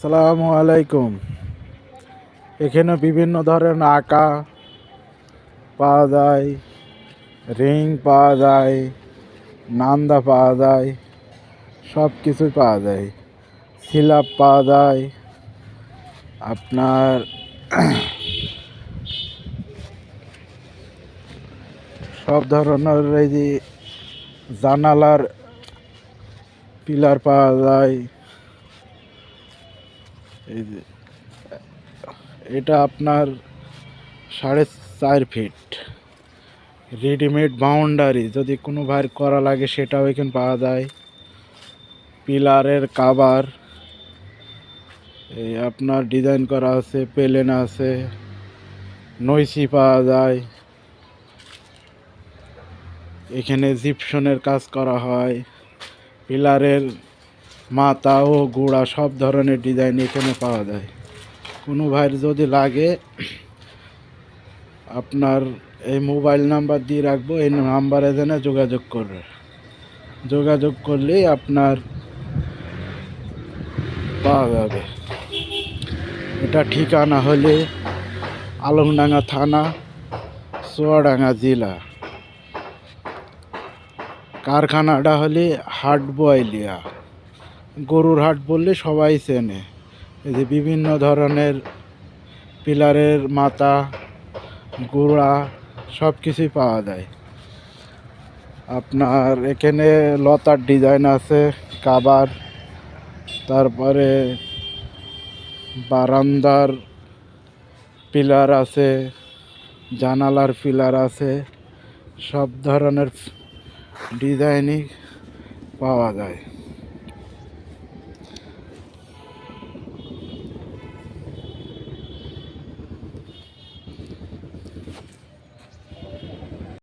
আসসালামু আলাইকুম। এখানে বিভিন্ন ধরনের আঁকা পাওয়া যায়, রিং পাওয়া যায়, নান্দা পাওয়া যায়, সব কিছুই পাওয়া যায়। সিলাপ পাওয়া যায়, আপনার সব ধরনের এই যে জানালার পিলার পাওয়া যায়। এই যে এটা আপনার 4.5 ফিট রেডিমেড বাউন্ডারি, যদি কোনো ভাইয়ের করা লাগে সেটাও এখানে পাওয়া যায়। পিলারের কাভার এই আপনার ডিজাইন করা আছে, প্লেন আছে, নইসি পাওয়া যায়। এখানে জিপসনের কাজ করা হয়। পিলারের মাথা ও গোড়া সব ধরনের ডিজাইন এখানে পাওয়া যায়। কোনো ভাইয়ের যদি লাগে আপনার এই মোবাইল নাম্বার দিয়ে রাখবো, এই নাম্বারে যেন যোগাযোগ করবে। যোগাযোগ করলেই আপনার পাওয়া যাবে। এটা ঠিকানা হলে আলমডাঙ্গা থানা, চুয়াডাঙ্গা জেলা। কারখানাটা হলে হাট বয়লিয়া, গরুর হাট বললে সবাই চেনে। এই যে বিভিন্ন ধরনের পিলারের মাথা, গোড়া সব কিছুই পাওয়া যায়। আপনার এখানে লতার ডিজাইন আছে, কাভার, তারপরে বারান্দার পিলার আছে, জানালার পিলার আছে, সব ধরনের ডিজাইনই পাওয়া যায়।